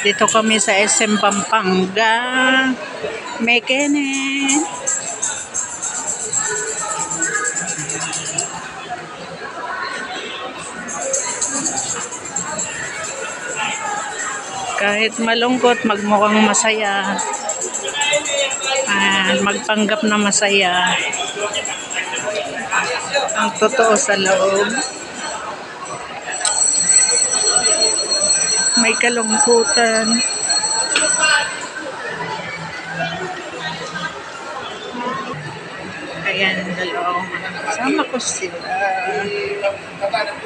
Dito kami sa SM Pampanga. Mekene. Kahit malungkot, magmukhang masaya. Magpanggap na masaya. Ang totoo sa loob. May kalungkutan. Ayan, dalawang kasama ko sila.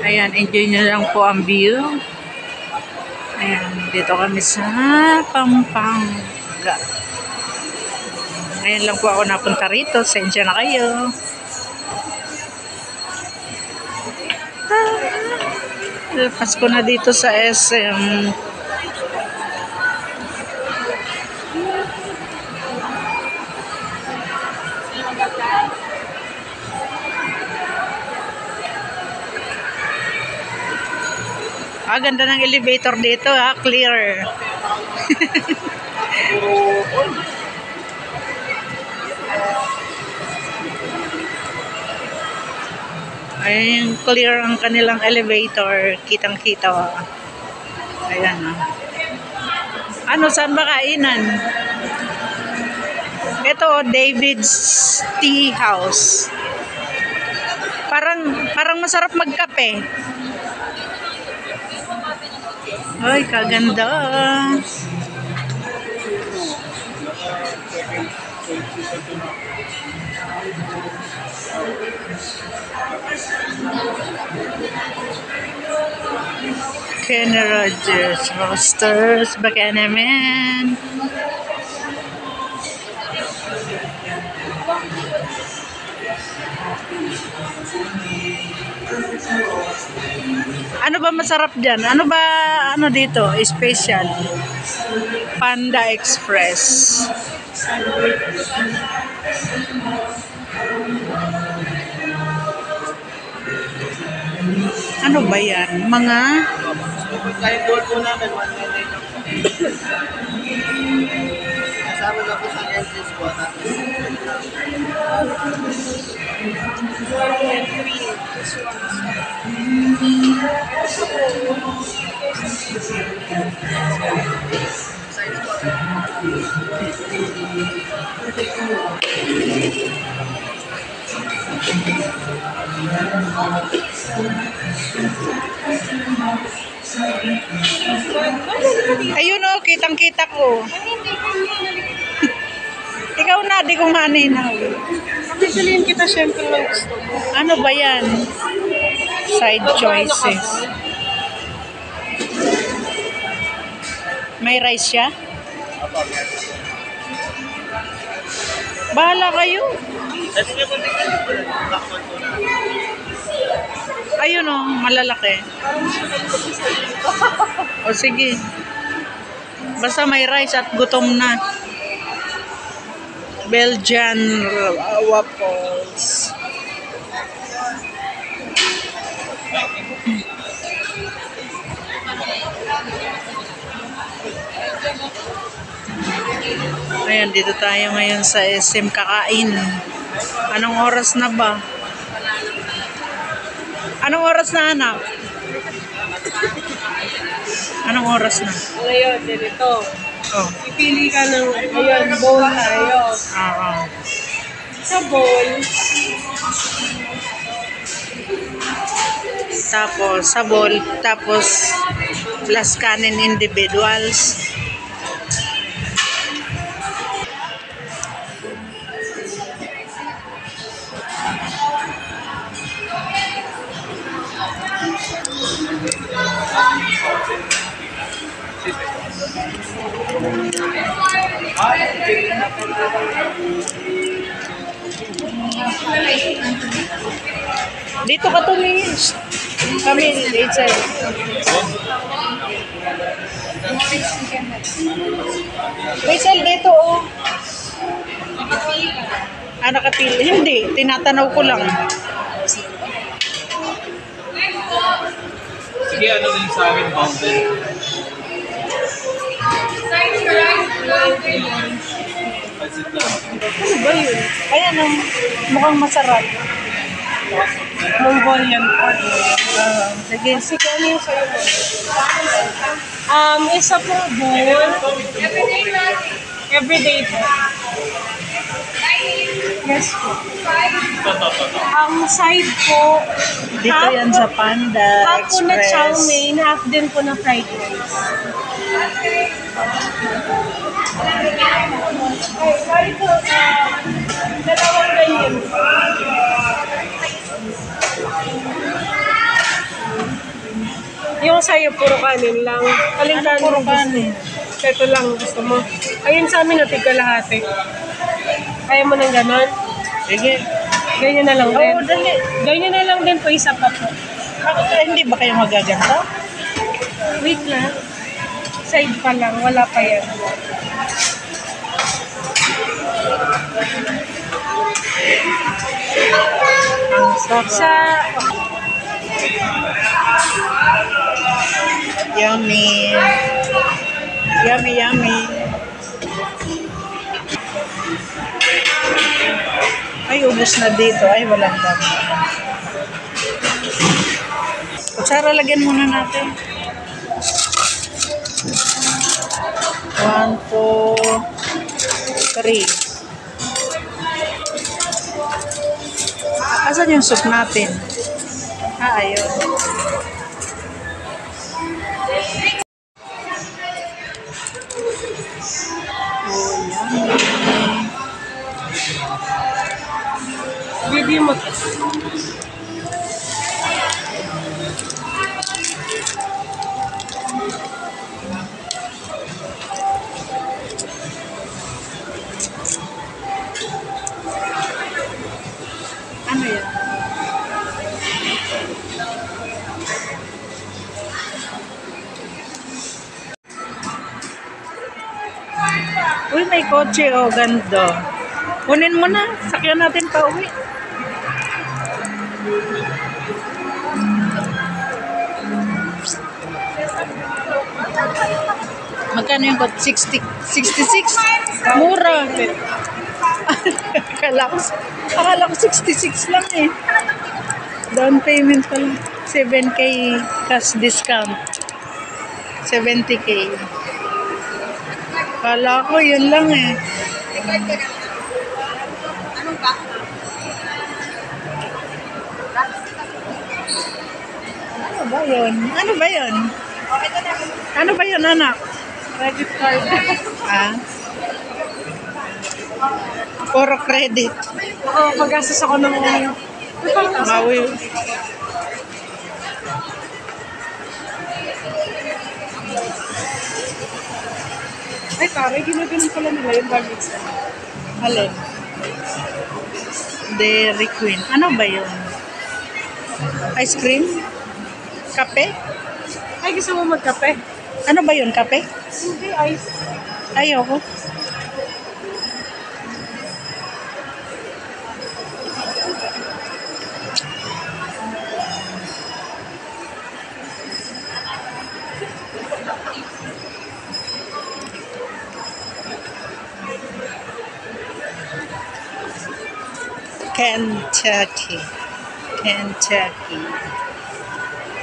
Ayan, enjoy nyo lang po ang view. Ayan, dito kami sa Pampanga. Ngayon lang po ako napunta rito. Sensya na kayo. Pasko na dito sa SM. Ganda ng elevator dito ha, clear. Ayun, clear ang kanilang elevator. Kitang-kita. Ayan. Ano, saan ba kainan? Ito, David's Tea House. Parang masarap magkape. Ay, kaganda. Kenny Rogers, Roasters, Buchanan. Ano ba masarap dyan? Ano ba, ano dito? Special. Panda Express. Ano ba yan? Mga... Kahit doon po namin, 1 minute. Kasama na po sa entrance po. Ayun o, kitang-kita ko. Ikaw na, di ko maninaw. Pagkisaliin kita, syempre lang gusto mo. Ano ba yan? Side choices. May rice siya? Bahala kayo. Ayun o, malalaki. O sige. Basta may rice at gutom na. Belgian waffles. Ayan, dito tayo ngayon sa SM kakain. Anong oras na ba? Anong oras na, anak? Anong oras na? Ngayon, dito. Oh. Pipili ka ng, ayan, bowl tayo. Oo. Sa bowl, Tapos, sabol. Tapos, plus kanin individuals. Dito ka tumingin. Kami, Rachel. Rachel, dito oh. Ah, nakapili. Hindi, tinatanaw ko lang. Sige, ano din sa akin, mountain. Pansit lang. Ano ba yun? Ayan, mukhang masarap. Mongolian pork. Sige. Sige, ano yung sa'yo mo? Isa po bowl. Everyday po. Yes po. Ang side po, Dito yan sa Panda half po na Express. chow mein, half din po na fried rice. Ay, sorry po. Dalawang ganyan. Yung sa'yo, puro kanin lang. Aling kanin? Puro kanin. Ito lang gusto mo. Ayun sa amin, natig kalahati. Kaya mo ng ganon? Sige. Ganyan na lang din. Oo, dali. Ganyan na lang din po, isa pa po. Hindi ba kayo magaganta? Wait lang. Side pa lang, wala pa yan. Ang sarap. Sa, Yummy. Yummy, yummy. Ay, ubos na dito. Ay, walang dami. Kutsara, lagyan muna natin. 1, 2, 3. Asan yung soup natin? Ayun. Oh, yummy. video mo to. Ano yan? Uy, may kotse. Oh, ganda. Kunin mo na. Sakyan natin pa uwi. Magkano yung kotse? 66? Mura. Akala ko 66 lang eh. Down payment pa lang. 7K cash discount. 70K. Akala ko yun lang eh. Ano ba yun? Ano ba yun? Ano ba yun, anak? Credit card. Ah? Puro credit. Oo, pag-gastos ako ng Mawi. Ay, pare, ginaganon pala nila yung baggage. Alin? Dairy Queen. Ano ba yun? Ice cream? Kape? Ay, gusto mo magkape? Ano ba yun? Kape? Hindi, ice. Ayoko. Kentucky. Kentucky.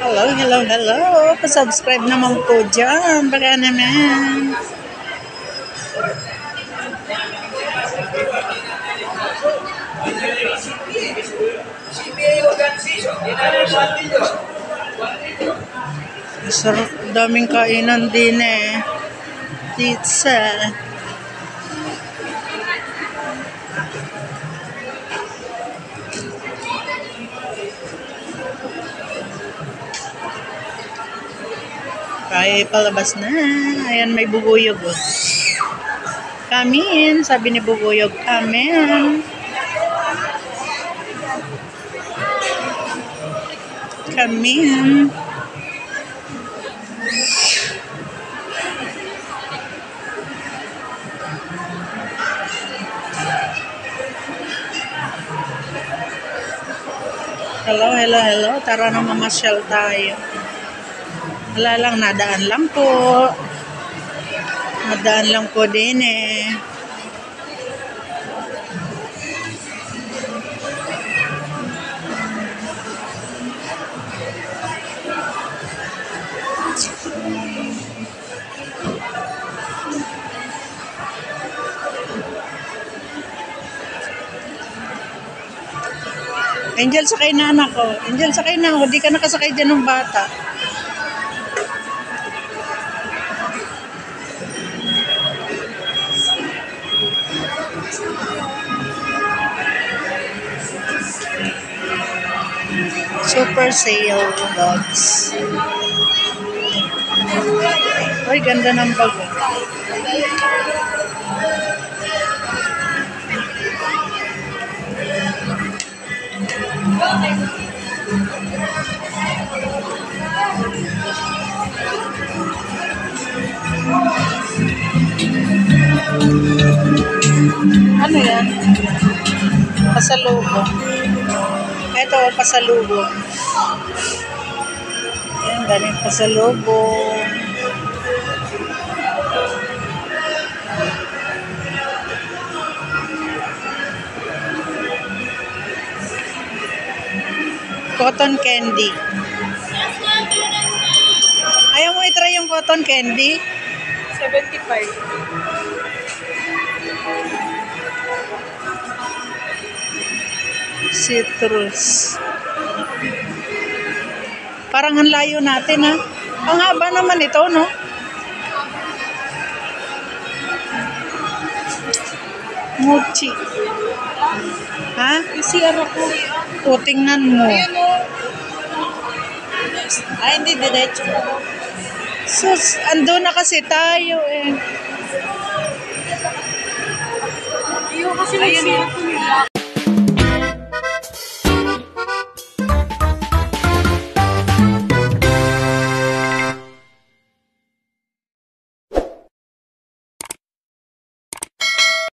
Hello, hello, hello. Pa-subscribe naman po dyan. Baka naman. Sarap, daming kainan din eh. Pizza. Kaya palabas na. Ayan, may bubuyog. Oh. Come in. Sabi ni bubuyog, come in. Come in. Hello, hello, hello. Tara na mamasyal tayo. Wala lang, nadaan lang po. Nadaan lang po din eh. Angel, sakay na anak ko. Angel, sakay na ako. Di ka nakasakay dyan ng bata. Super sale bags. Ay, ganda ng bag. Ano yan? Pasalubong. Ito, pasalubong. Ayan, galing pasalubong. Cotton candy. Ayaw mo i-try yung cotton candy? 75. Citrus. Parang ang layo natin, ha? Ang haba naman ito, no? Mochi. Ha? CR ako. O, tingnan mo. Ayan o. Ay, hindi. Diretso. Sus, ando na kasi tayo, eh. Ayaw kasi nag-CR ko nila.